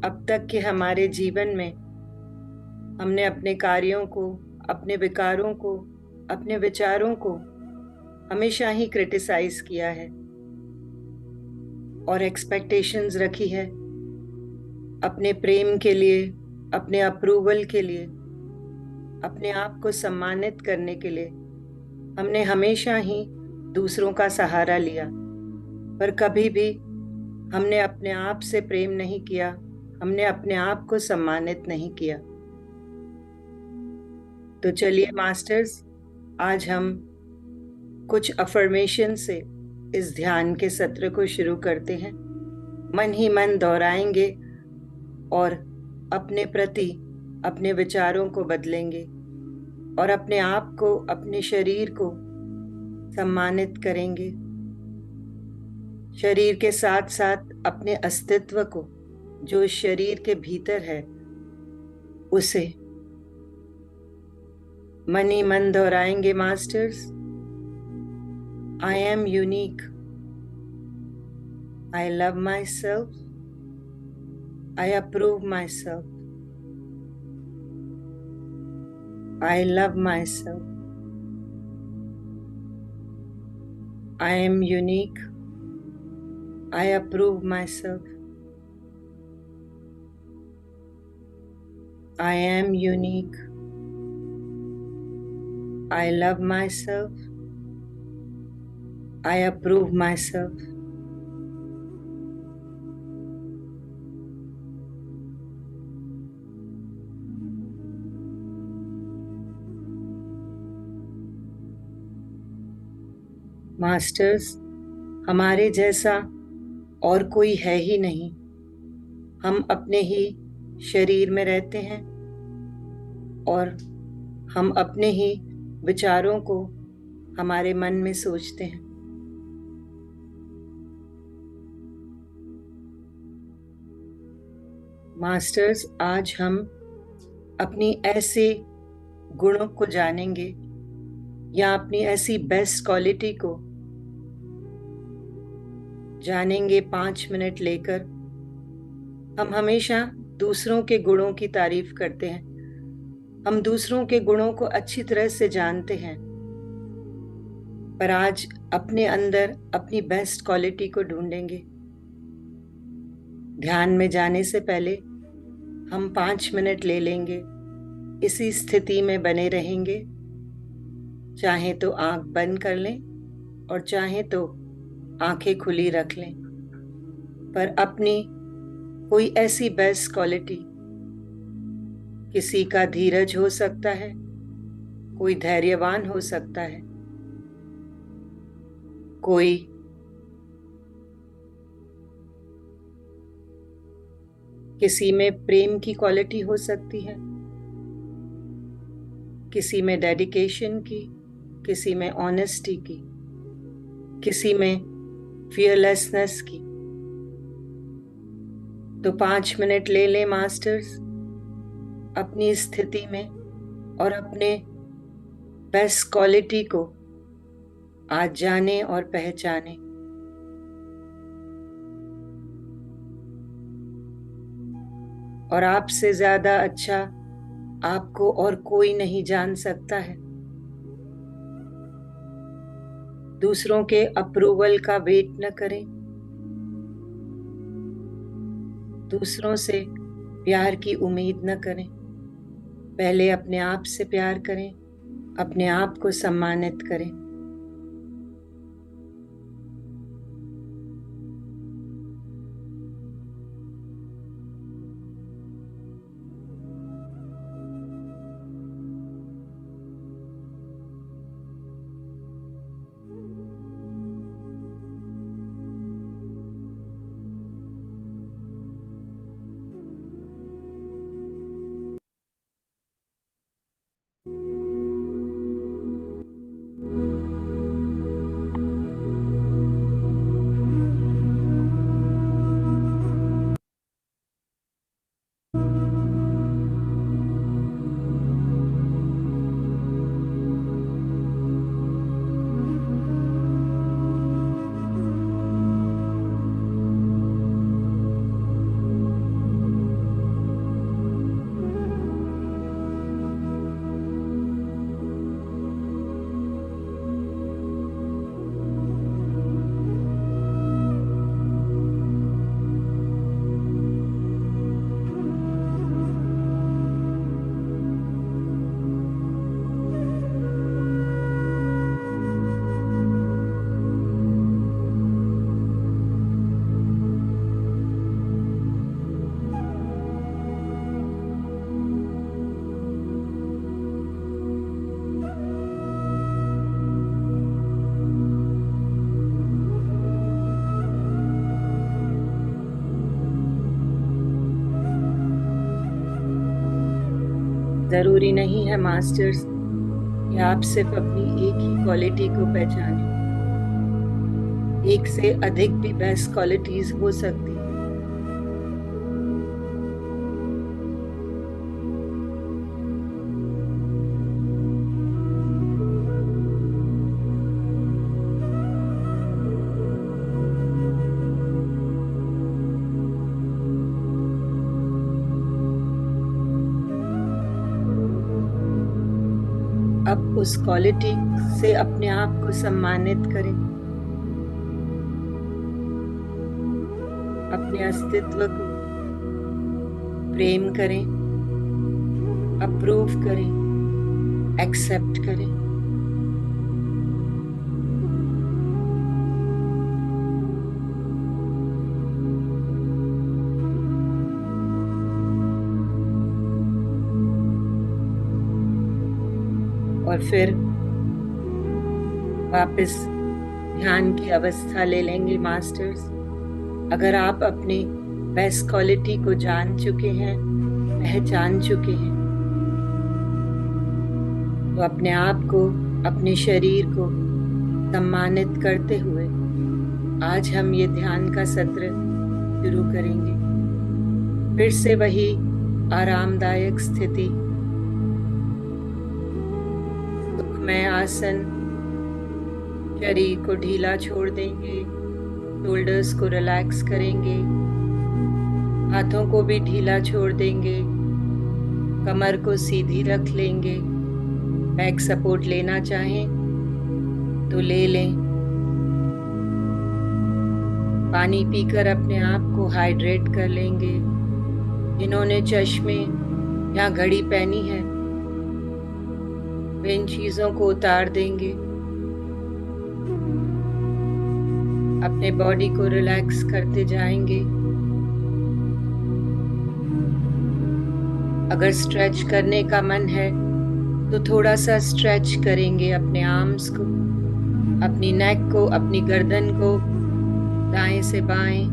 अब तक के हमारे जीवन में हमने अपने कार्यों को, अपने विकारों को, अपने विचारों को हमेशा ही क्रिटिसाइज किया है और एक्सपेक्टेशंस रखी है अपने प्रेम के लिए, अपने अप्रूवल के लिए, अपने आप को सम्मानित करने के लिए। हमने हमेशा ही दूसरों का सहारा लिया, पर कभी भी हमने अपने आप से प्रेम नहीं किया, हमने अपने आप को सम्मानित नहीं किया। तो चलिए मास्टर्स, आज हम कुछ अफर्मेशन से इस ध्यान के सत्र को शुरू करते हैं। मन ही मन दोहराएंगे और अपने प्रति अपने विचारों को बदलेंगे और अपने आप को, अपने शरीर को सम्मानित करेंगे। शरीर के साथ साथ अपने अस्तित्व को, जो इस शरीर के भीतर है, उसे मन ही मन दोहराएंगे masters. I am unique, I love my self, I approve my self, I love my self, I am unique, I approve my self, I am unique, I love myself. I approve myself. Masters, हमारे जैसा और कोई है ही नहीं। हम अपने ही शरीर में रहते हैं और हम अपने ही विचारों को हमारे मन में सोचते हैं। मास्टर्स, आज हम अपनी ऐसे गुणों को जानेंगे या अपनी ऐसी बेस्ट क्वालिटी को जानेंगे 5 मिनट लेकर। हम हमेशा दूसरों के गुणों की तारीफ करते हैं, हम दूसरों के गुणों को अच्छी तरह से जानते हैं, पर आज अपने अंदर अपनी बेस्ट क्वालिटी को ढूंढेंगे। ध्यान में जाने से पहले हम 5 मिनट ले लेंगे, इसी स्थिति में बने रहेंगे। चाहे तो आंख बंद कर लें और चाहे तो आंखें खुली रख लें, पर अपनी कोई ऐसी बेस्ट क्वालिटी, किसी का धीरज हो सकता है, कोई धैर्यवान हो सकता है, कोई किसी में प्रेम की क्वालिटी हो सकती है, किसी में डेडिकेशन की, किसी में ऑनेस्टी की, किसी में फियरलेसनेस की। तो 5 मिनट ले लें मास्टर्स, अपनी स्थिति में और अपने बेस्ट क्वालिटी को आज जाने और पहचाने। और आपसे ज्यादा अच्छा आपको और कोई नहीं जान सकता है। दूसरों के अप्रूवल का वेट न करें, दूसरों से प्यार की उम्मीद न करें। पहले अपने आप से प्यार करें, अपने आप को सम्मानित करें। जरूरी नहीं है मास्टर्स कि आप सिर्फ अपनी एक ही क्वालिटी को पहचानें। एक से अधिक भी बेस्ट क्वालिटीज हो सकती हैं। अब उस क्वालिटी से अपने आप को सम्मानित करें, अपने अस्तित्व को प्रेम करें, अप्रूव करें, एक्सेप्ट करें। और फिर वापस ध्यान की अवस्था ले लेंगे मास्टर्स। अगर आप अपनी बेस्ट क्वालिटी को जान चुके हैं, पहचान चुके हैं, तो अपने आप को, अपने शरीर को सम्मानित करते हुए आज हम ये ध्यान का सत्र शुरू करेंगे। फिर से वही आरामदायक स्थिति, सुखमय आसन, शरीर को ढीला छोड़ देंगे, शोल्डर्स को रिलैक्स करेंगे, हाथों को भी ढीला छोड़ देंगे, कमर को सीधी रख लेंगे। बैक सपोर्ट लेना चाहें तो ले लें। पानी पीकर अपने आप को हाइड्रेट कर लेंगे। जिन्होंने चश्मे या घड़ी पहनी है वे इन चीजों को उतार देंगे। अपने बॉडी को रिलैक्स करते जाएंगे। अगर स्ट्रेच करने का मन है तो थोड़ा सा स्ट्रेच करेंगे अपने आर्म्स को, अपनी नेक को, अपनी गर्दन को, दाएं से बाएं,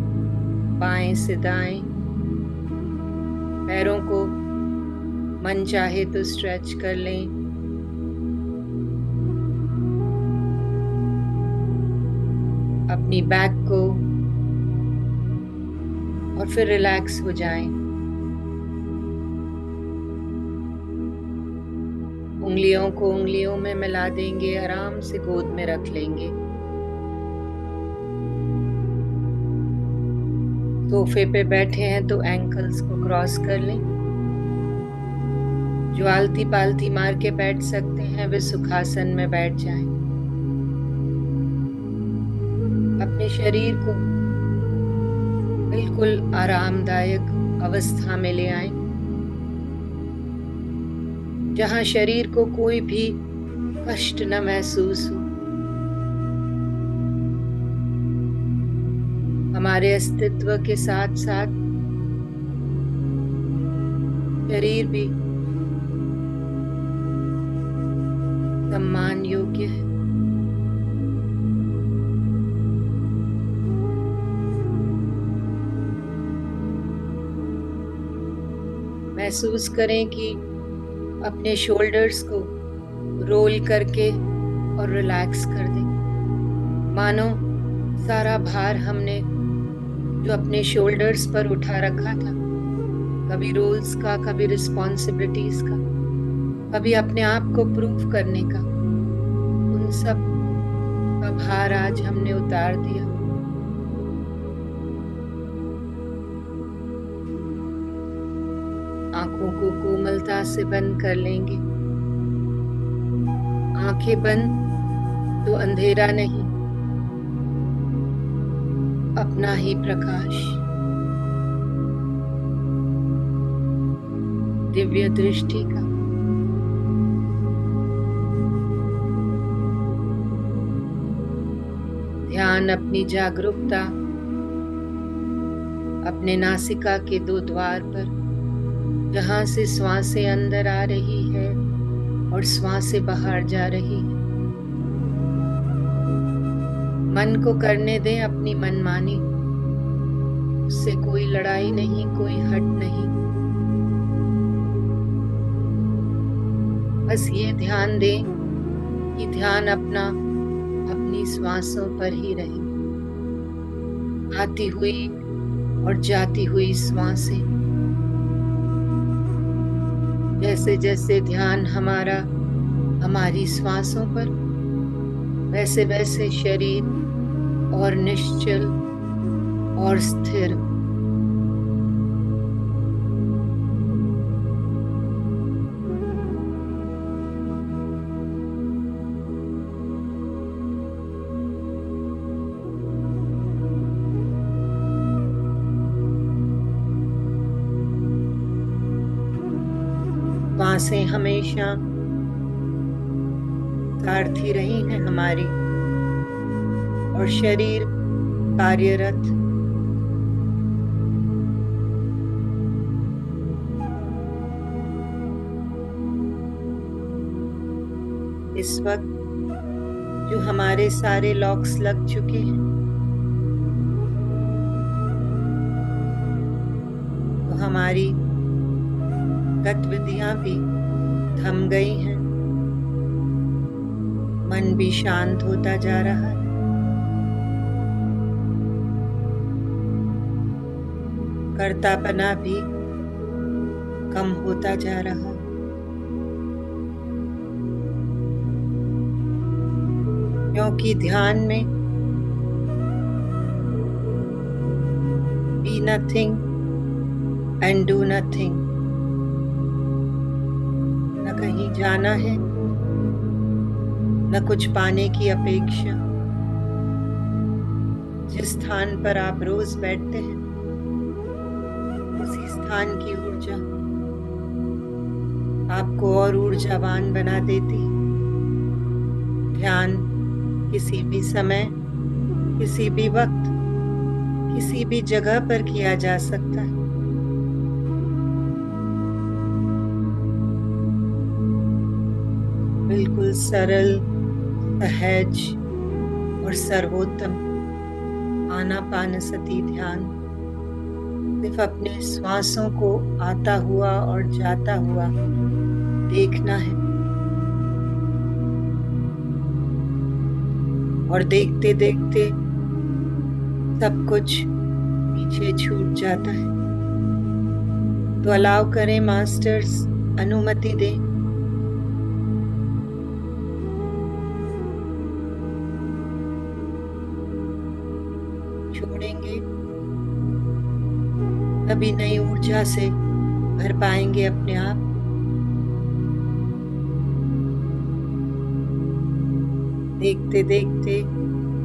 बाएं से दाएं। पैरों को मन चाहे तो स्ट्रेच कर लें। अपनी बैक को, और फिर रिलैक्स हो जाएं। उंगलियों को उंगलियों में मिला देंगे, आराम से गोद में रख लेंगे। सोफे पे बैठे हैं तो एंकल्स को क्रॉस कर लें। जो आलती पालती मार के बैठ सकते हैं वे सुखासन में बैठ जाएं। अपने शरीर को बिल्कुल आरामदायक अवस्था में ले आएं, जहां शरीर को कोई भी कष्ट न महसूस हो। हमारे अस्तित्व के साथ साथ शरीर भी सम्मान योग्य है। महसूस करें कि अपने शोल्डर्स को रोल करके और रिलैक्स कर दें। मानो सारा भार हमने जो अपने शोल्डर्स पर उठा रखा था, कभी रोल्स का, कभी रिस्पॉन्सिबिलिटीज का, कभी अपने आप को प्रूव करने का, उन सब का भार आज हमने उतार दिया। आंखों को कोमलता से बंद कर लेंगे। आंखें बंद तो अंधेरा नहीं, अपना ही प्रकाश, दिव्य दृष्टि का। ध्यान अपनी जागरूकता अपने नासिका के दो द्वार पर, जहां से श्वासें अंदर आ रही है और श्वासें बाहर जा रही है। मन को करने दें अपनी मनमानी, उससे कोई लड़ाई नहीं, कोई हट नहीं। बस ये ध्यान दें कि ध्यान अपनी श्वासों पर ही रहे। आती हुई और जाती हुई श्वासें, जैसे जैसे ध्यान हमारी श्वासों पर, वैसे वैसे शरीर और निश्चल और स्थिर। श्वासें हमेशा सारथी रही हैं हमारी, और शरीर कार्यरत। इस वक्त जो हमारे सारे लॉक्स लग चुके हैं, तो हमारी गतिविधियां भी थम गई हैं। मन भी शांत होता जा रहा है। कर्तापना भी कम होता जा रहा है। क्योंकि ध्यान में be nothing and do nothing, न कहीं जाना है, न कुछ पाने की अपेक्षा। जिस स्थान पर आप रोज बैठते हैं, उसी स्थान की ऊर्जा आपको और ऊर्जावान बना देती है। ध्यान किसी भी समय, किसी भी वक्त, किसी भी जगह पर किया जा सकता है। बिल्कुल सरल, सहज और सर्वोत्तम आनापानसति ध्यान। सिर्फ अपने श्वासों को आता हुआ और जाता हुआ देखना है, और देखते देखते सब कुछ पीछे छूट जाता है। तो अलाउ करें, मास्टर्स अनुमति दें। छोड़ेंगे तभी नई ऊर्जा से भर पाएंगे अपने आप। देखते देखते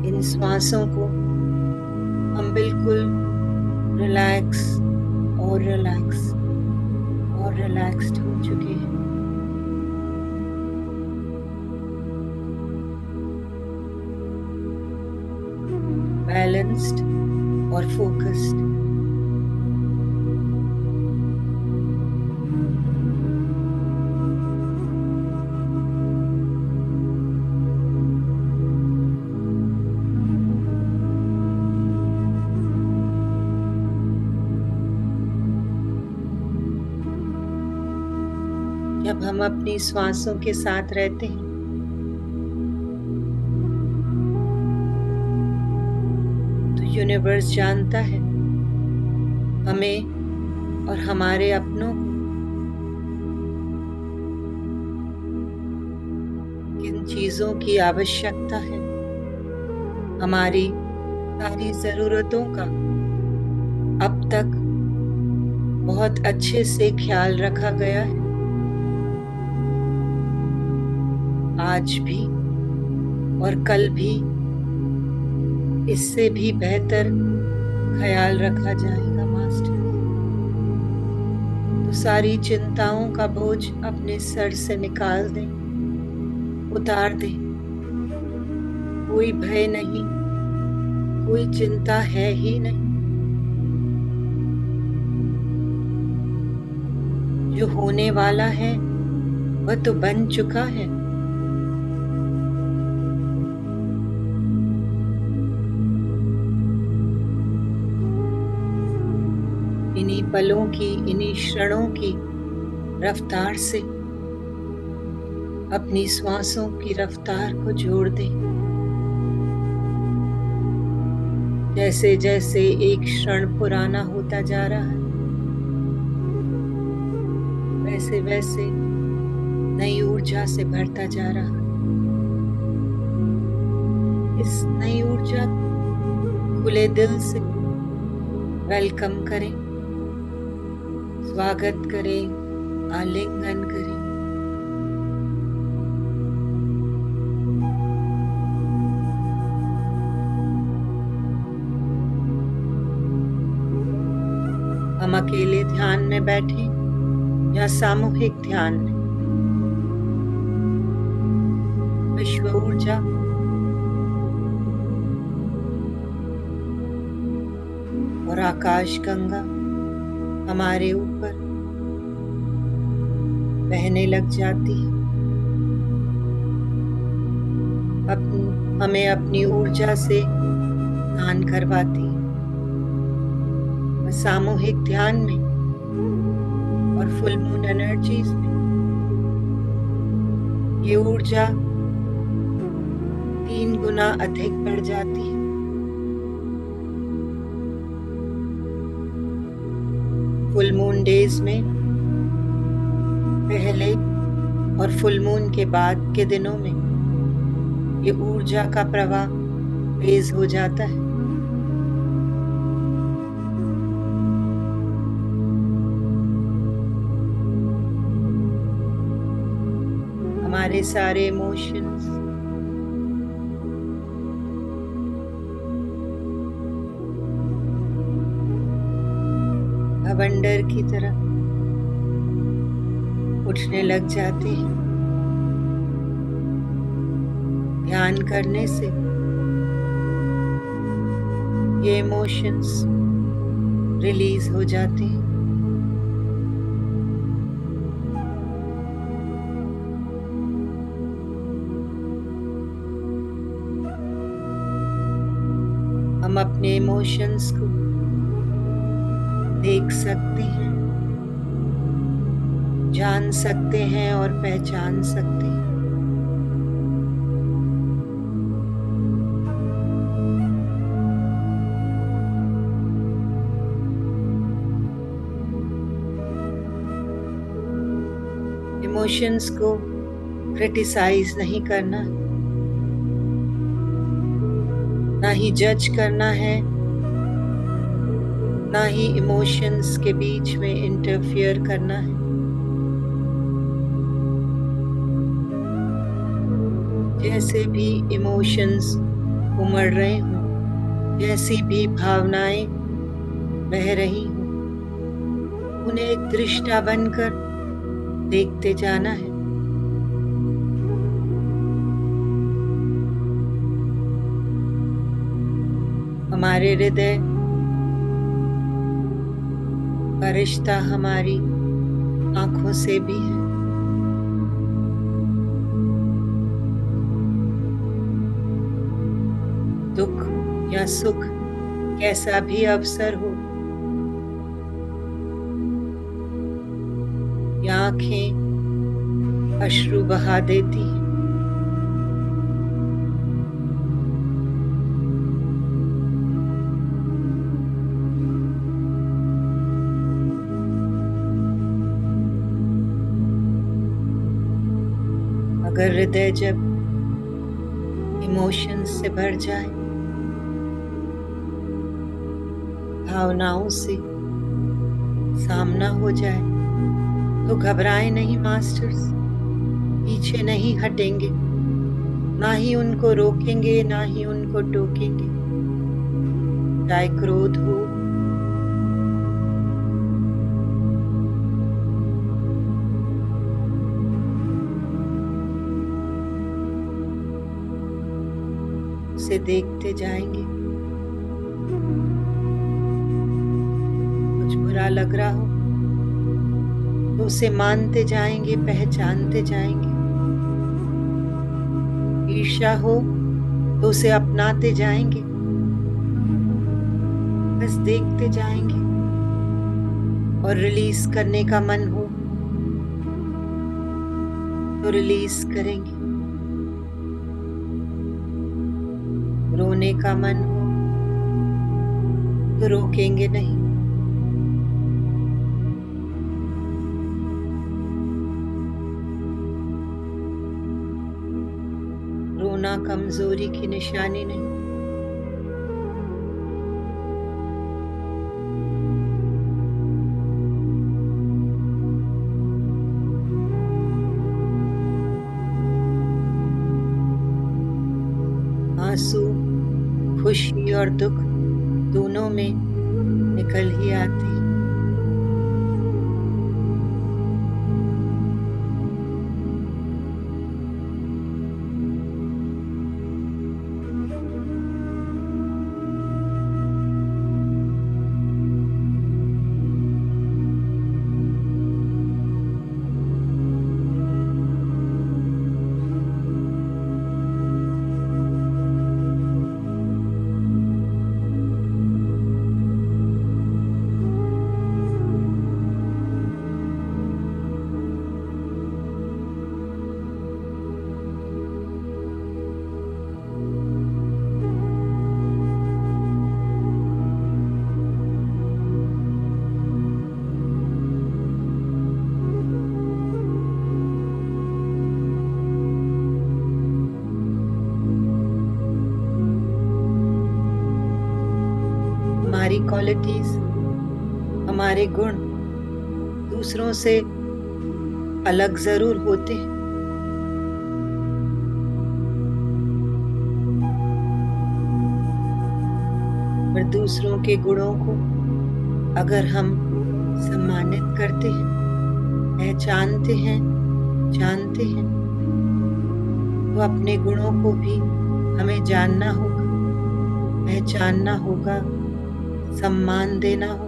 इन श्वासों को हम बिल्कुल रिलैक्स और रिलैक्स्ड हो चुके हैं। बैलेंस्ड और फोकस्ड। जब हम अपनी श्वासों के साथ रहते हैं, तो यूनिवर्स जानता है हमें और हमारे अपनों को किन चीजों की आवश्यकता है। हमारी सारी जरूरतों का अब तक बहुत अच्छे से ख्याल रखा गया है। आज भी और कल भी इससे भी बेहतर ख्याल रखा जाएगा मास्टर। तो सारी चिंताओं का बोझ अपने सर से निकाल दें, उतार दें। कोई भय नहीं, कोई चिंता है ही नहीं। जो होने वाला है वह तो बन चुका है। इन्हीं पलों की, इन्हीं क्षणों की रफ्तार से अपनी श्वासों की रफ्तार को जोड़ दें। जैसे जैसे एक क्षण पुराना होता जा रहा है, वैसे वैसे नई ऊर्जा से भरता जा रहा है। इस नई ऊर्जा को खुले दिल से वेलकम करें, स्वागत करें, आलिंगन करें। हम अकेले ध्यान में बैठे या सामूहिक ध्यान में, विश्व ऊर्जा और आकाश गंगा हमारे ऊपर बहने लग जाती है। हमें अपनी ऊर्जा से स्नान करवाती है। सामूहिक ध्यान में और फुल मून एनर्जीज में ये ऊर्जा 3 गुना अधिक बढ़ जाती है। फुल मून डेज में पहले और फुल मून के बाद के दिनों में ये ऊर्जा का प्रवाह तेज हो जाता है। हमारे सारे इमोशंस भवंडर की तरह उठने लग जाते हैं। ध्यान करने से ये इमोशंस रिलीज हो जाते हैं। हम अपने इमोशंस को देख सकते हैं, जान सकते हैं और पहचान सकते हैं। इमोशंस को क्रिटिसाइज नहीं करना, ना ही जज करना है, ना ही इमोशंस के बीच में इंटरफियर करना है। जैसे भी इमोशंस उमड़ रहे हों, जैसी भी भावनाएं बह रही हों, उन्हें एक दृष्टा बनकर देखते जाना है। हमारे हृदय का रिश्ता हमारी आंखों से भी है। दुख या सुख कैसा भी अवसर हो, ये आंखें अश्रु बहा देती हैं। अगर हृदय जब इमोशंस से भर जाए, भावनाओं से सामना हो जाए, तो घबराएं नहीं मास्टर्स, पीछे नहीं हटेंगे, ना ही उनको रोकेंगे, ना ही उनको टोकेंगे। चाहे क्रोध हो, उसे देखते जाएंगे। कुछ बुरा लग रहा हो तो उसे मानते जाएंगे, पहचानते जाएंगे। ईर्ष्या हो तो उसे अपनाते जाएंगे, बस देखते जाएंगे। और रिलीज करने का मन हो तो रिलीज करेंगे। रोने का मन हो तो रोकेंगे नहीं। रोना कमजोरी की निशानी नहीं। आंसू खुशी और दुख दोनों में निकल ही आते हैं। हमारी क्वालिटीज, हमारे गुण दूसरों से अलग जरूर होते हैं, पर दूसरों के गुणों को अगर हम सम्मानित करते हैं, पहचानते हैं, जानते हैं, तो अपने गुणों को भी हमें जानना होगा, पहचानना होगा, सम्मान देना होगा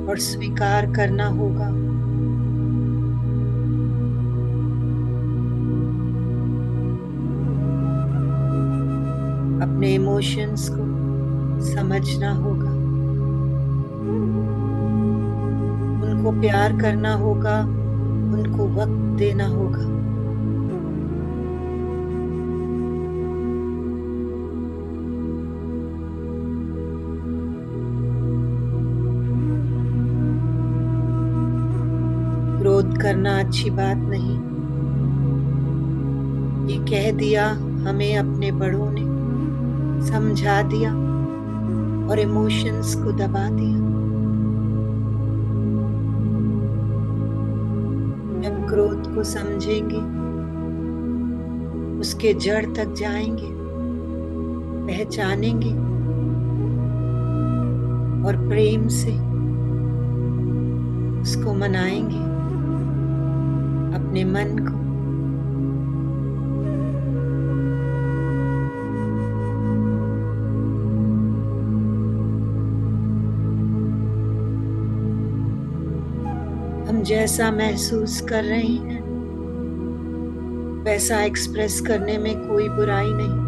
और स्वीकार करना होगा। अपने इमोशंस को समझना होगा, उनको प्यार करना होगा, उनको वक्त देना होगा। क्रोध करना अच्छी बात नहीं। ये कह दिया हमें अपने बड़ों ने, समझा दिया और इमोशंस को दबा दिया। जब क्रोध को समझेंगे, उसके जड़ तक जाएंगे, पहचानेंगे और प्रेम से उसको मनाएंगे, अपने मन को। हम जैसा महसूस कर रहे हैं वैसा एक्सप्रेस करने में कोई बुराई नहीं।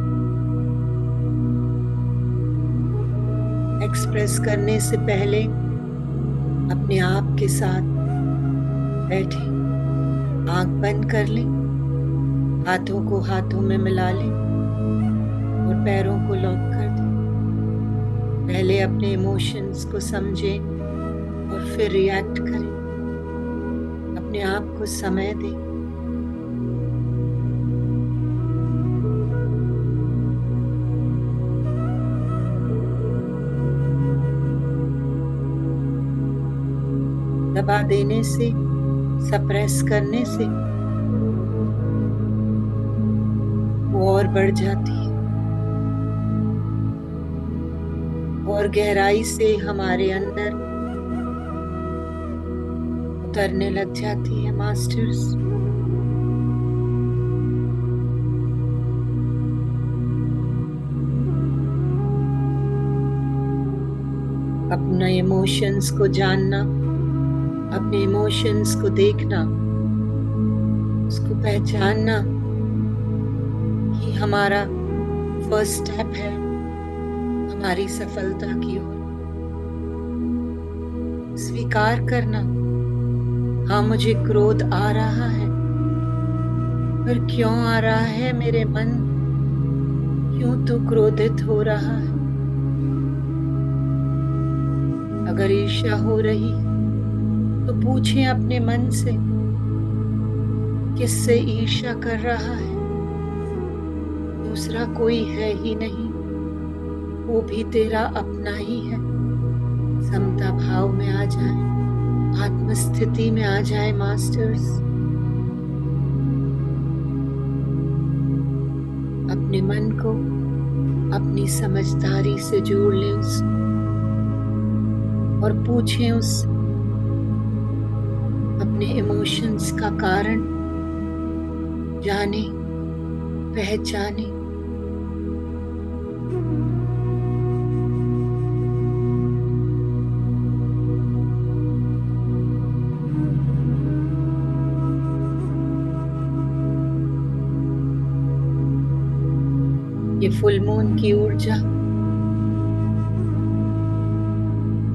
एक्सप्रेस करने से पहले अपने आप के साथ बैठे, आंख बंद कर लें, हाथों को हाथों में मिला लें और पैरों को लॉक कर दें। पहले अपने इमोशंस को समझें और फिर रिएक्ट करें। अपने आप को समय दें। दबा देने से, सप्रेस करने से वो और बढ़ जाती है और गहराई से हमारे अंदर उतरने लग जाती है। मास्टर्स, अपने इमोशंस को जानना, अपने इमोशंस को देखना, उसको पहचानना ही हमारा फर्स्ट स्टेप है हमारी सफलता की ओर। स्वीकार करना हाँ, मुझे क्रोध आ रहा है, पर क्यों आ रहा है मेरे मन? क्यों तू क्रोधित हो रहा है? अगर ईर्ष्या हो रही है तो पूछें अपने मन से, किससे ईर्ष्या कर रहा है? दूसरा कोई है ही नहीं, वो भी तेरा अपना ही है। समता भाव में आ जाए, आत्मस्थिति में आ जाए मास्टर्स। अपने मन को अपनी समझदारी से जोड़ लें उस और पूछें उस अपने इमोशंस का कारण, जाने पहचाने। ये फुल मून की ऊर्जा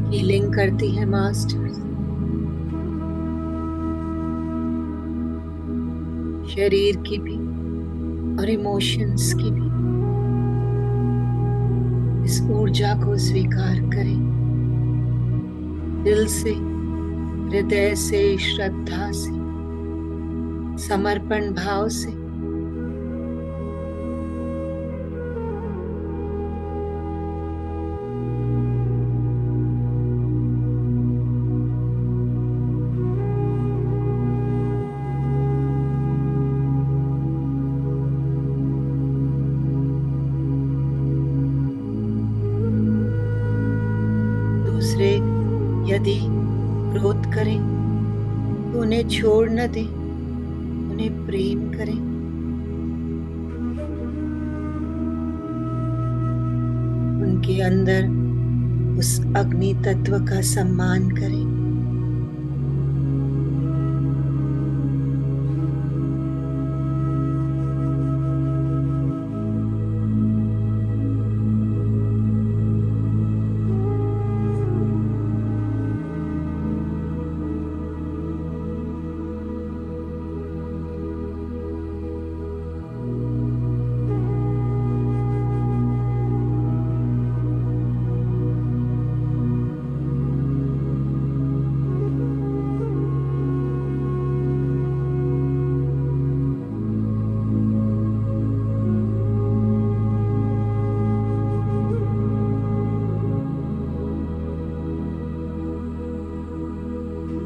हीलिंग करती है मास्टर्स, शरीर की भी और इमोशंस की भी। इस ऊर्जा को स्वीकार करें दिल से, हृदय से, श्रद्धा से, समर्पण भाव से। दूसरे यदि क्रोध करें तो उन्हें छोड़ न दें, उन्हें प्रेम करें। उनके अंदर उस अग्नि तत्व का सम्मान करें।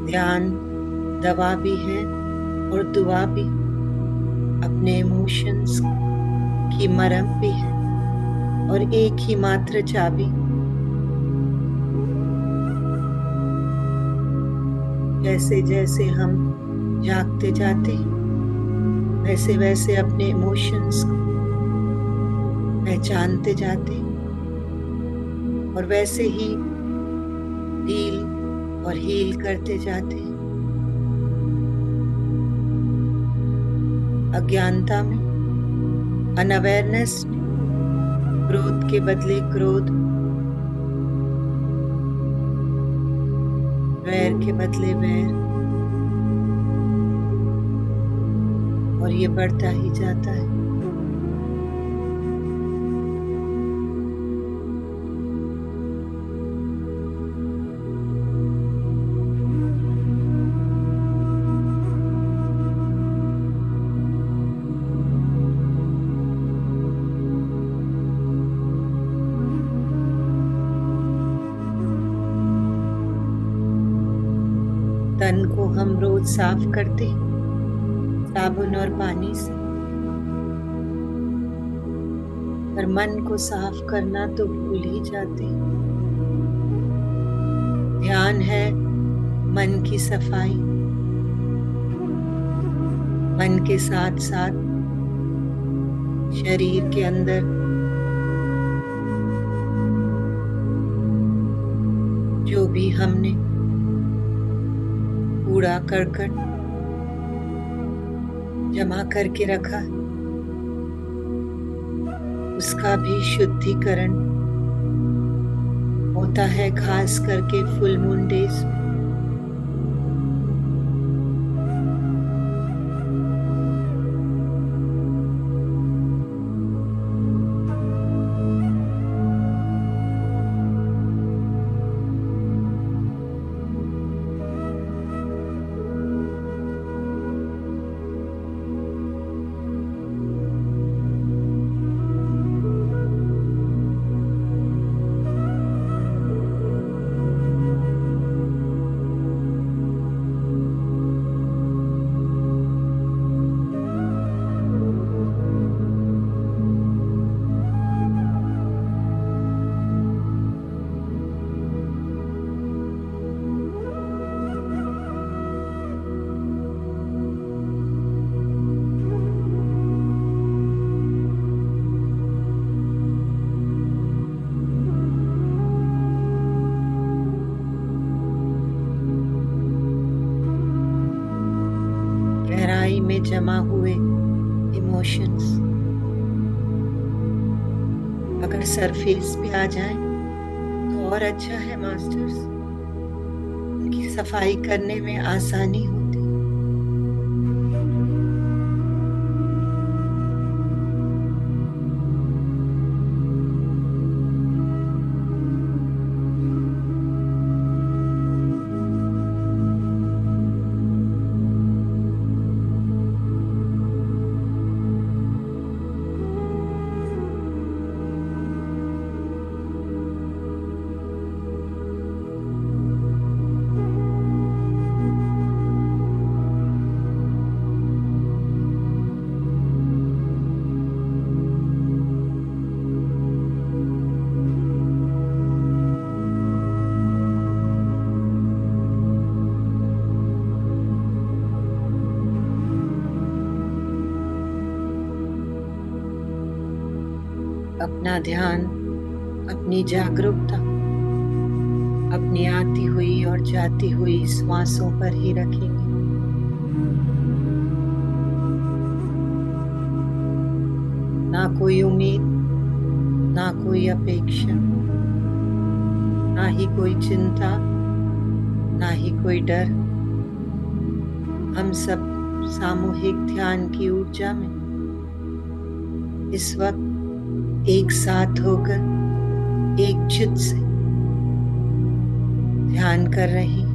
ध्यान दवा भी है और दुआ भी, अपने इमोशंस की मरहम भी है और एक ही मात्र चाबी। जैसे जैसे हम जागते जाते वैसे वैसे अपने इमोशंस को पहचानते जाते और वैसे ही डील और हील करते जाते हैं। अज्ञानता में, अनअवेयरनेस में, क्रोध के बदले क्रोध, वैर के बदले वैर, और ये बढ़ता ही जाता है। तन को हम रोज साफ करते हैं साबुन और पानी से, पर मन को साफ करना तो भूल ही जाते हैं। ध्यान है मन की सफाई, मन के साथ साथ शरीर के अंदर जो भी हमने कूड़ा करकट जमा करके रखा, उसका भी शुद्धिकरण होता है, खास करके फुल मून डेज में। जमा हुए इमोशंस अगर सरफेस पे आ जाएं तो और अच्छा है मास्टर्स। उनकी सफाई करने में आसानी होती। अपना ध्यान, अपनी जागरूकता अपनी आती हुई और जाती हुई श्वासों पर ही रखेंगे। ना कोई उम्मीद, ना कोई अपेक्षा, ना ही कोई चिंता, ना ही कोई डर। हम सब सामूहिक ध्यान की ऊर्जा में इस वक्त एक साथ होकर एक चित्त से ध्यान कर रही।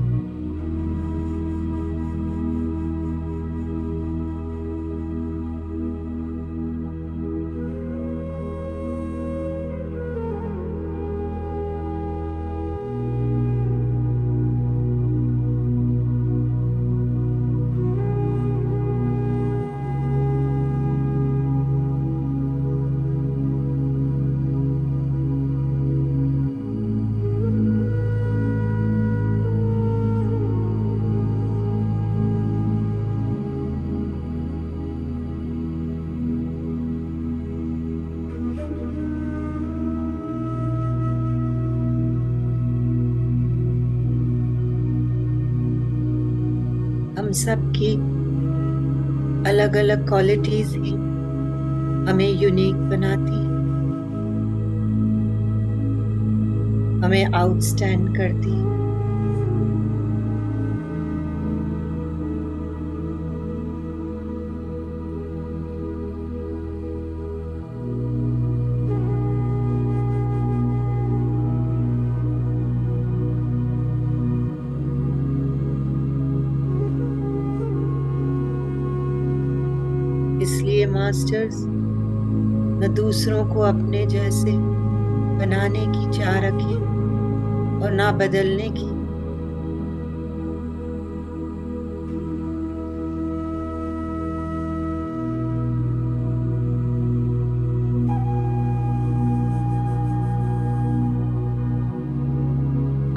हम सब की अलग अलग क्वालिटीज ही हमें यूनिक बनाती है, हमें आउटस्टैंड करती है। इसलिए मास्टर्स, न दूसरों को अपने जैसे बनाने की चाह रखें और ना बदलने की।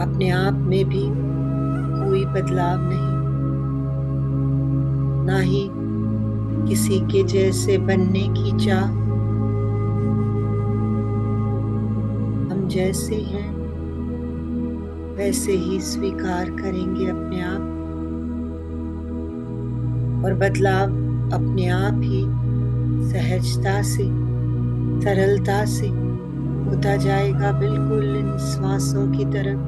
अपने आप में भी कोई बदलाव नहीं, ना ही किसी के जैसे बनने की चाह। हम जैसे हैं वैसे ही स्वीकार करेंगे अपने आप, और बदलाव अपने आप ही सहजता से, सरलता से होता जाएगा, बिल्कुल इन श्वासों की तरह।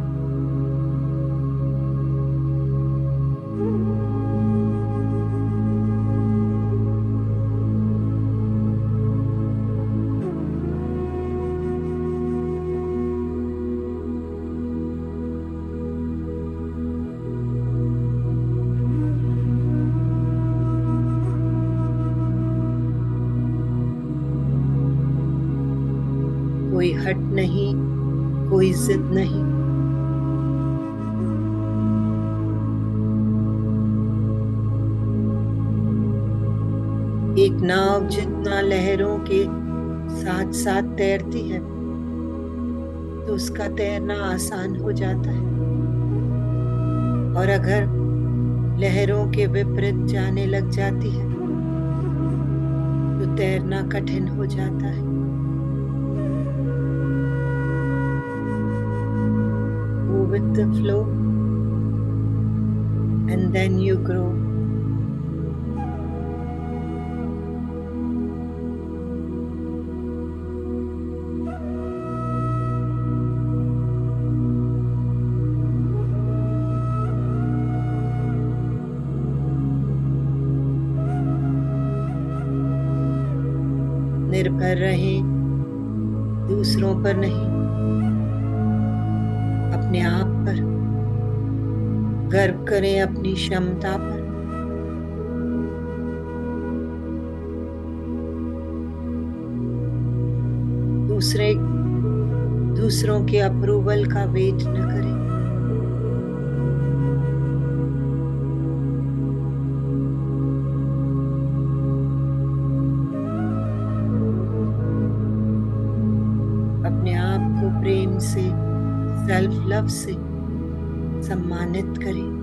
कोई हट नहीं, कोई जिद नहीं। एक नाव जितना लहरों के साथ साथ तैरती है तो उसका तैरना आसान हो जाता है, और अगर लहरों के विपरीत जाने लग जाती है तो तैरना कठिन हो जाता है। Go with the flow and then you grow. निर्भर रहें, दूसरों पर नहीं, अपने आप पर। गर्व करें अपनी क्षमता पर। दूसरों के अप्रूवल का वेट न करें। अपने आप को प्रेम से, सेल्फ लव से सम्मानित करें।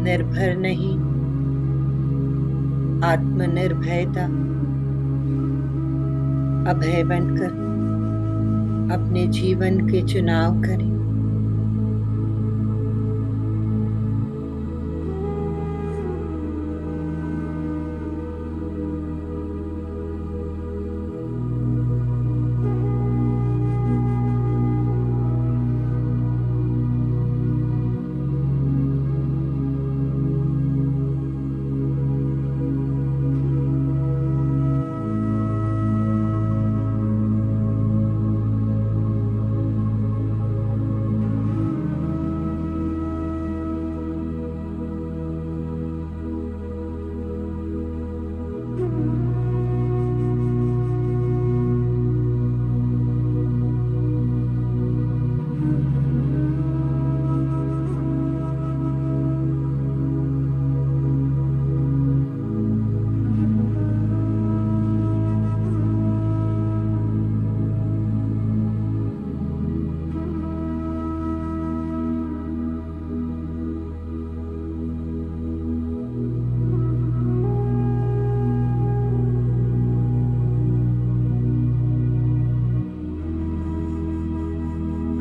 निर्भर नहीं, आत्मनिर्भरता, अभय बनकर अपने जीवन के चुनाव करें।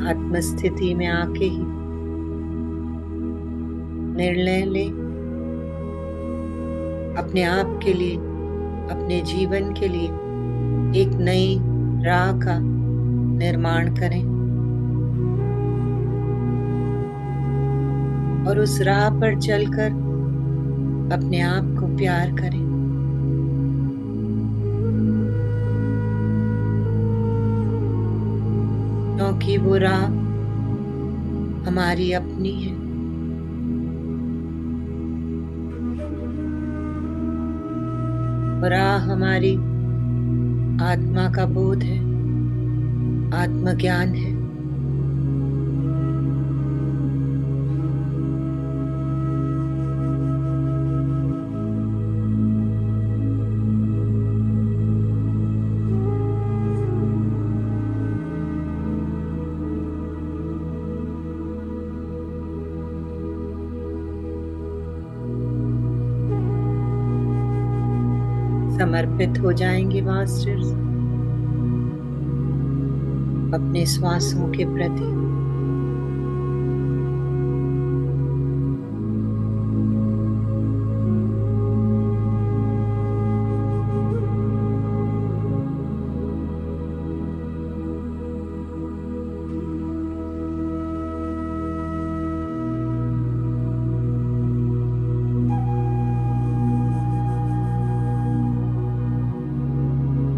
आत्मस्थिति में आके ही निर्णय लें, अपने आप के लिए, अपने जीवन के लिए एक नई राह का निर्माण करें और उस राह पर चलकर अपने आप को प्यार करें। क्योंकि वो राह हमारी अपनी है। वो राह हमारी आत्मा का बोध है, आत्मज्ञान है। समर्पित हो जाएंगे मास्टर्स अपने श्वासों के प्रति।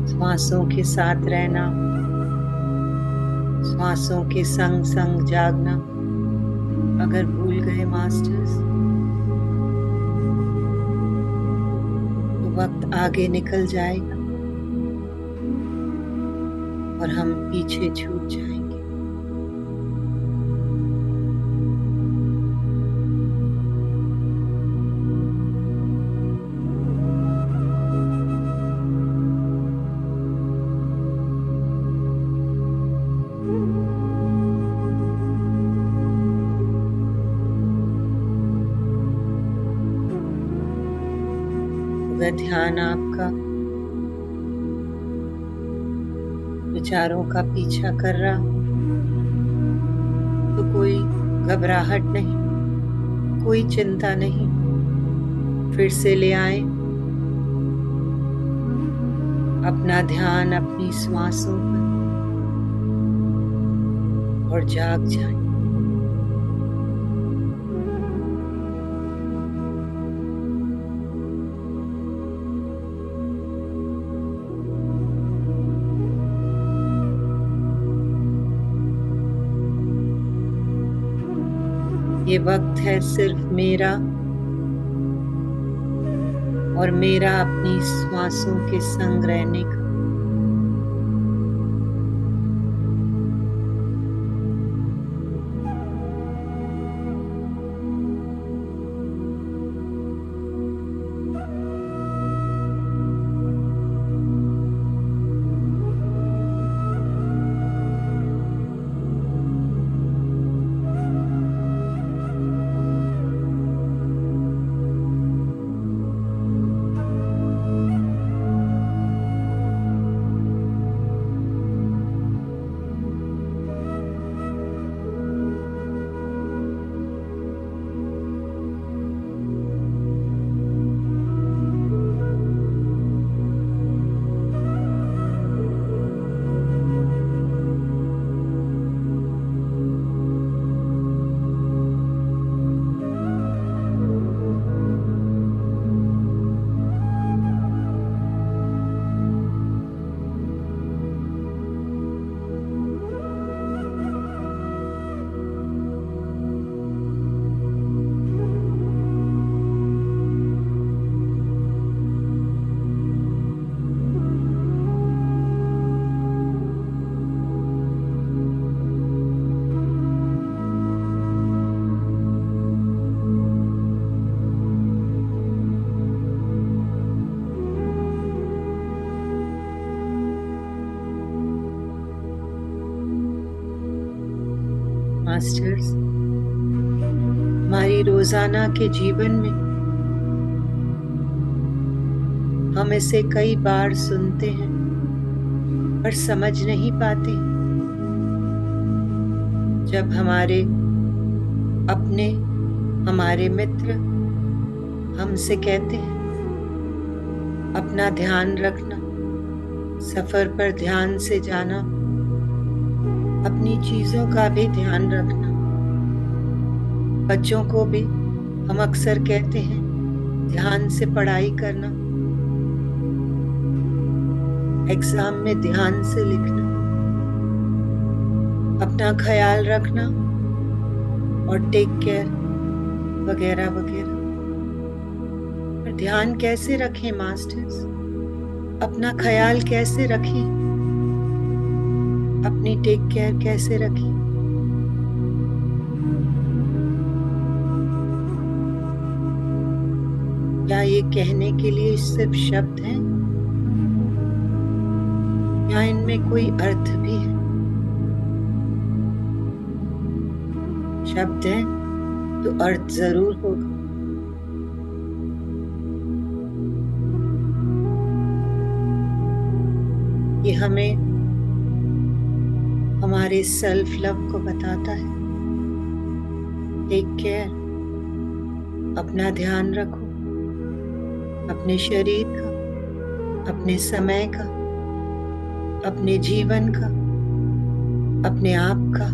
श्वासों के साथ रहना, श्वासों के संग संग जागना। अगर भूल गए मास्टर्स तो वक्त आगे निकल जाएगा और हम पीछे छूट जाएंगे। अगर ध्यान आपका विचारों का पीछा कर रहा हो तो कोई घबराहट नहीं, कोई चिंता नहीं। फिर से ले आए अपना ध्यान अपनी श्वासों पर और जाग जाए। ये वक्त है सिर्फ मेरा और मेरा अपनी श्वासों के संग रहने का। मास्टर्स, हमारी रोजाना के जीवन में हम इसे कई बार सुनते हैं पर समझ नहीं पाते। जब हमारे अपने, हमारे मित्र हमसे कहते हैं अपना ध्यान रखना, सफर पर ध्यान से जाना, अपनी चीजों का भी ध्यान रखना। बच्चों को भी हम अक्सर कहते हैं ध्यान से पढ़ाई करना, एग्जाम में ध्यान से लिखना, अपना ख्याल रखना और टेक केयर वगैरह वगैरह। पर ध्यान कैसे रखें मास्टर्स? अपना ख्याल कैसे रखें? अपनी टेक केयर कैसे रखें? क्या ये कहने के लिए सिर्फ शब्द हैं या इनमें कोई अर्थ भी है? शब्द हैं तो अर्थ जरूर होगा। ये हमें हमारे सेल्फ लव को बताता है। टेक केयर, अपना ध्यान रखो, अपने शरीर का, अपने समय का, अपने जीवन का, अपने आप का,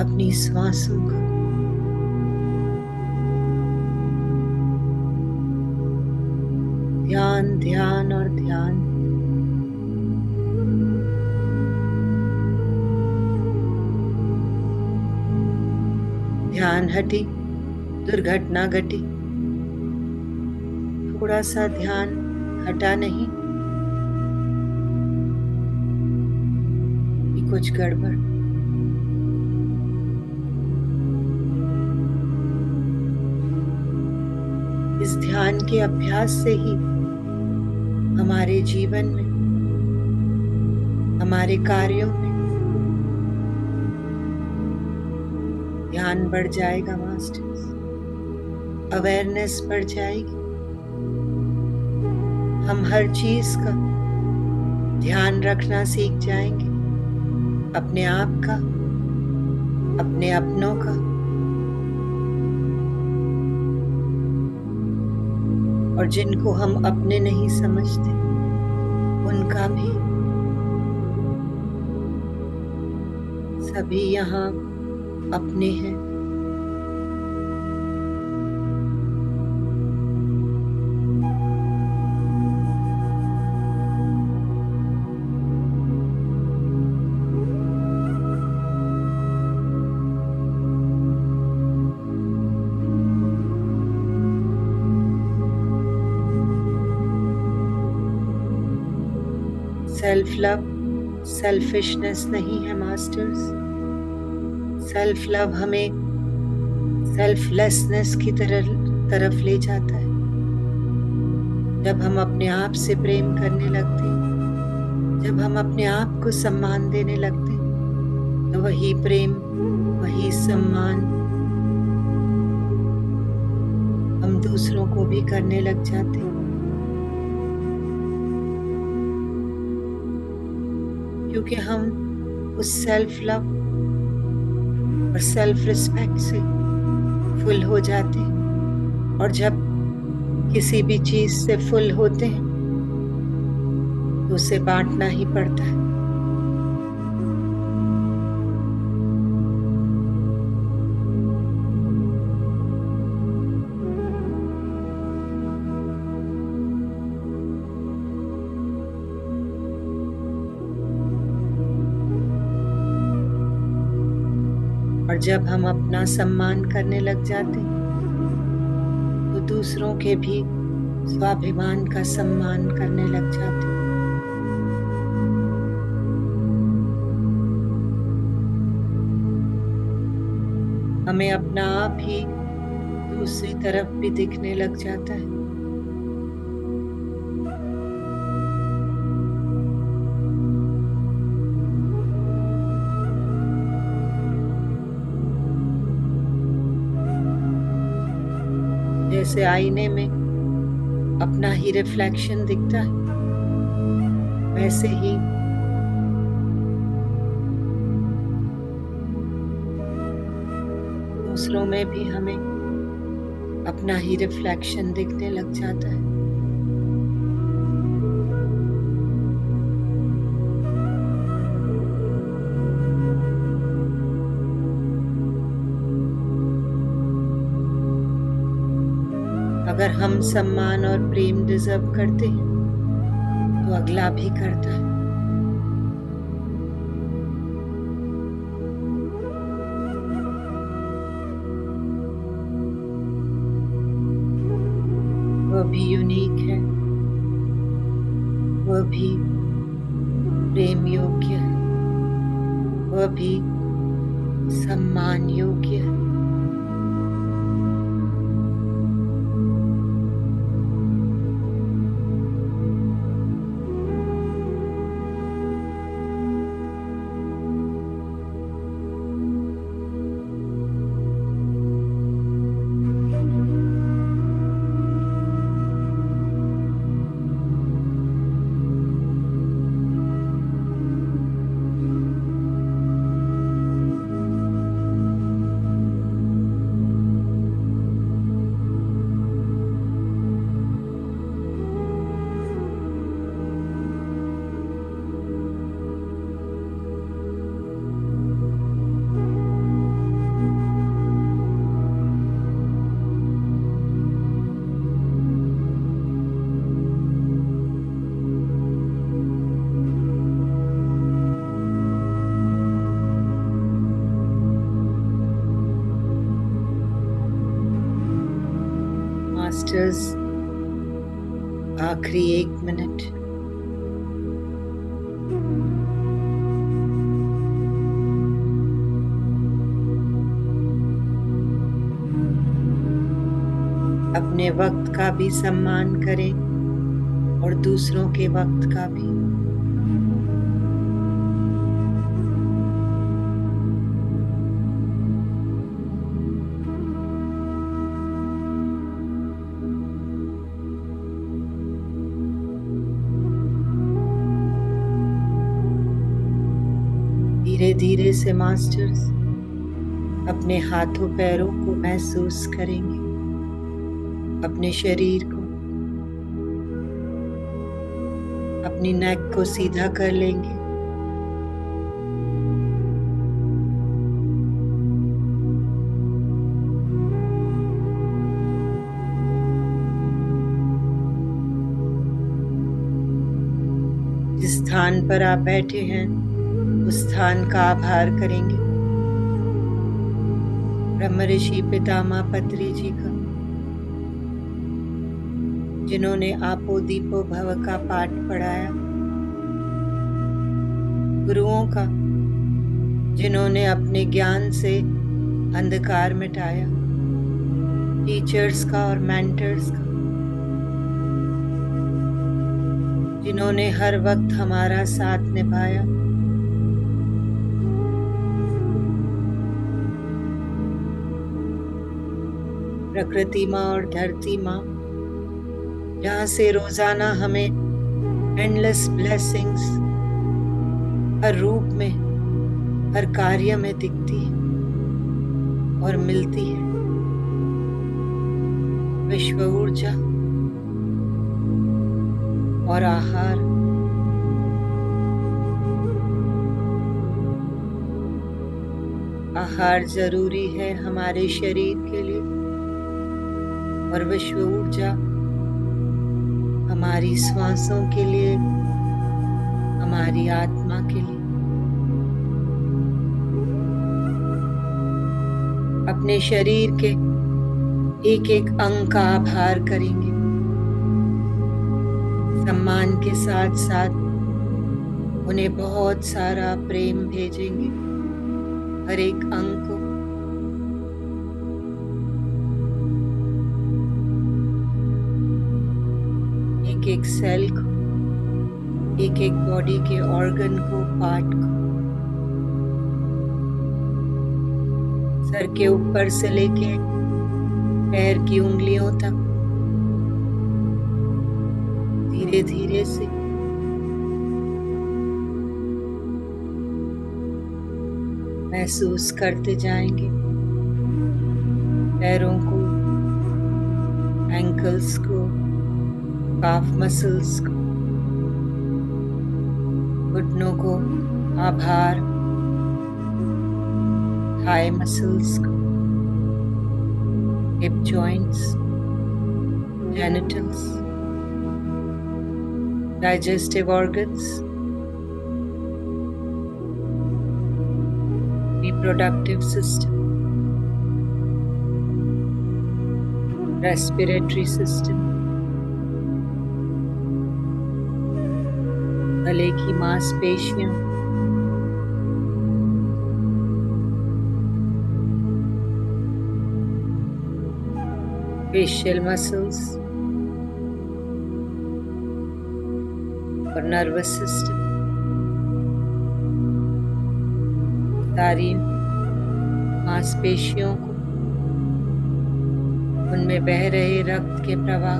अपनी श्वासों का। ध्यान, ध्यान और ध्यान। ध्यान हटी, दुर्घटना घटी। थोड़ा सा ध्यान हटा नहीं कि कुछ गड़बड़। इस ध्यान के अभ्यास से ही हमारे जीवन में, हमारे कार्यों में ध्यान बढ़ जाएगा मास्टर्स, अवेयरनेस बढ़ जाएगी। हम हर चीज का ध्यान रखना सीख जाएंगे, अपने आप का, अपने अपनों का, और जिनको हम अपने नहीं समझते उनका भी। सभी यहाँ अपने हैं। सेल्फ लव सेल्फिशनेस नहीं है मास्टर्स। सेल्फ लव हमें सेल्फलेसनेस की तरफ ले जाता है। जब हम अपने आप से प्रेम करने लगते हैं, जब हम अपने आप को सम्मान देने लगते हैं, तो वही प्रेम, वही सम्मान हम दूसरों को भी करने लग जाते हैं। क्योंकि हम उस सेल्फ लव और सेल्फ रिस्पेक्ट से फुल हो जाते हैं। और जब किसी भी चीज से फुल होते हैं तो उसे बांटना ही पड़ता है। और जब हम अपना सम्मान करने लग जाते हैं तो दूसरों के भी स्वाभिमान का सम्मान करने लग जाते हैं। हमें अपना आप ही दूसरी तरफ भी दिखने लग जाता है। जैसे आईने में अपना ही रिफ्लेक्शन दिखता है, वैसे ही दूसरों में भी हमें अपना ही रिफ्लेक्शन दिखने लग जाता है। अगर हम सम्मान और प्रेम डिजर्व करते हैं तो अगला भी करता है। वह भी यूनिक है, वह भी प्रेम योग्य है, वह भी सम्मान योग्य है। मास्टर्स, आखिरी 1 मिनट। अपने वक्त का भी सम्मान करें और दूसरों के वक्त का भी। धीरे धीरे से मास्टर्स अपने हाथों पैरों को महसूस करेंगे, अपने शरीर को, अपनी नेक को सीधा कर लेंगे। जिस स्थान पर आप बैठे हैं उस स्थान का आभार करेंगे। ब्रह्म ऋषि पितामह पत्री जी का, जिन्होंने आपो दीपो भव का पाठ पढ़ाया, गुरुओं का, जिन्होंने अपने ज्ञान से अंधकार मिटाया, टीचर्स का और मेंटर्स का, जिन्होंने हर वक्त हमारा साथ निभाया, प्रकृति माँ और धरती माँ, जहाँ से रोजाना हमें एंडलेस ब्लेसिंग्स हर रूप में, हर कार्य में दिखती है और मिलती है। विश्व ऊर्जा और आहार, आहार जरूरी है हमारे शरीर के लिए और विश्व ऊर्जा हमारी श्वासों के लिए, हमारी आत्मा के लिए। अपने शरीर के एक एक अंग का आभार करेंगे, सम्मान के साथ साथ उन्हें बहुत सारा प्रेम भेजेंगे, हर एक अंग को। एक एक सेल को, एक एक बॉडी के ऑर्गन को, पार्ट को, सर के ऊपर से लेके पैर की उंगलियों तक धीरे धीरे से महसूस करते जाएंगे। पैरों को, एंकल्स को, काफ मसल्स को, घुटनों को आभार, थाई मसल्स को, hip joints, genitals, digestive organs, reproductive system, respiratory system, गले की मांसपेशियां, facial muscles और नर्वस सिस्टम, सारी मांसपेशियों को, उनमें बह रहे रक्त के प्रवाह,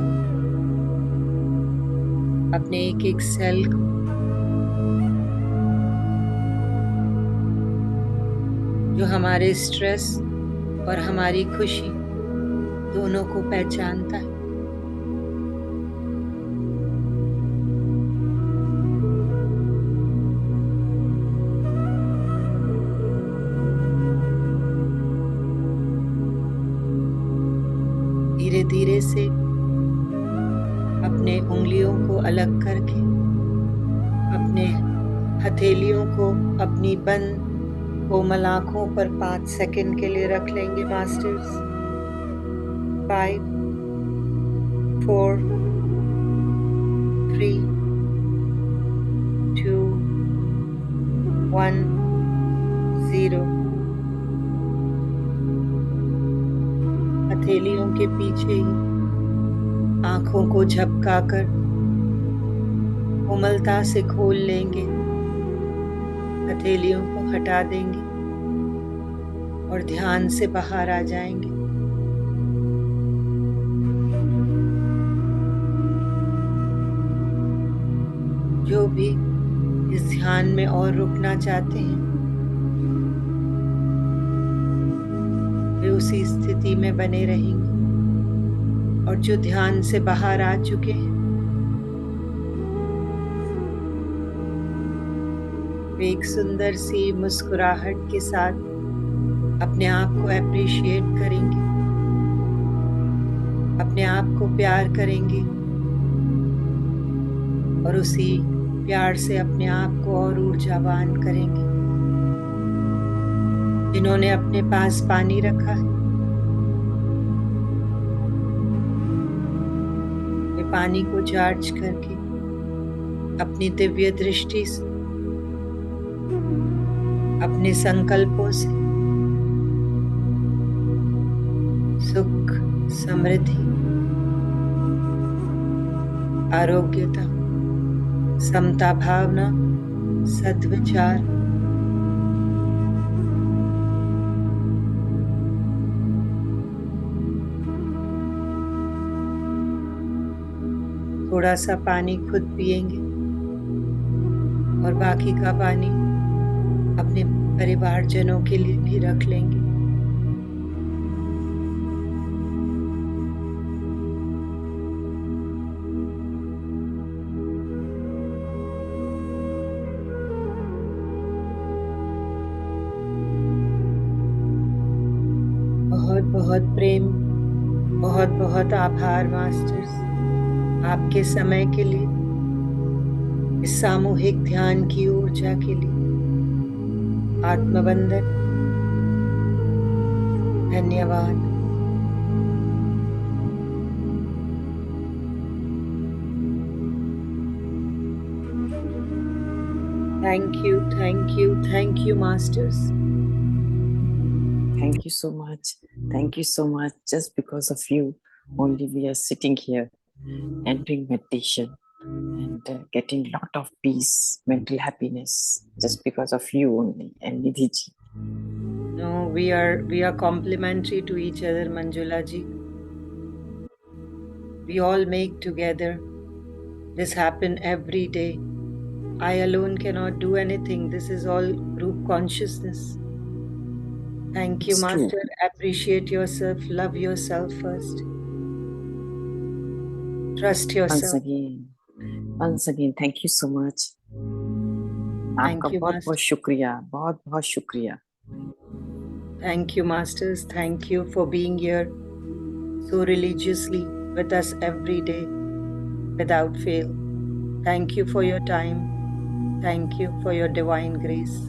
अपने एक एक सेल को, जो हमारे स्ट्रेस और हमारी खुशी दोनों को पहचानता है। धीरे धीरे से अपने उंगलियों को अलग करके अपने हथेलियों को अपनी बंद कोमल आंखों पर 5 सेकंड के लिए रख लेंगे मास्टर्स। 5, 4, 3, 2, 1, 0। हथेलियों के पीछे ही आंखों को झपकाकर कोमलता से खोल लेंगे, हथेलियों को हटा देंगे और ध्यान से बाहर आ जाएंगे। जो भी इस ध्यान में और रुकना चाहते हैं वे उसी स्थिति में बने रहेंगे। और जो ध्यान से बाहर आ चुके हैं, वे एक सुंदर सी मुस्कुराहट के साथ अपने आप को अप्रिशिएट करेंगे, अपने आप को प्यार करेंगे और उसी प्यार से अपने आप को और ऊर्जावान करेंगे। जिन्होंने अपने पास पानी रखा है, वे पानी को चार्ज करके अपनी दिव्य दृष्टि से, अपने संकल्पों से सुख, समृद्धि, आरोग्यता, समता भावना, सद्विचार, थोड़ा सा पानी खुद पिएंगे और बाकी का पानी अपने परिवारजनों के लिए भी रख लेंगे। बहुत बहुत प्रेम, बहुत बहुत आभार मास्टर्स, आपके समय के लिए, इस सामूहिक ध्यान की ऊर्जा के लिए। आत्मबंधन। धन्यवाद। Thank you, masters. Thank you so much. Thank you so much. Just because of you, only we are sitting here and doing meditation and getting a lot of peace, mental happiness, just because of you only and Nidhi ji. No, we are complementary to each other, Manjula ji. We all make together. This happen every day. I alone cannot do anything. This is all group consciousness. Thank you, It's Master. true. Appreciate yourself. Love yourself first. Trust yourself. Once again, thank you so much. आपका बहुत बहुत शुक्रिया, बहुत बहुत शुक्रिया. Thank you, masters. Thank you for being here so religiously with us every day without fail. Thank you for your time. Thank you for your divine grace.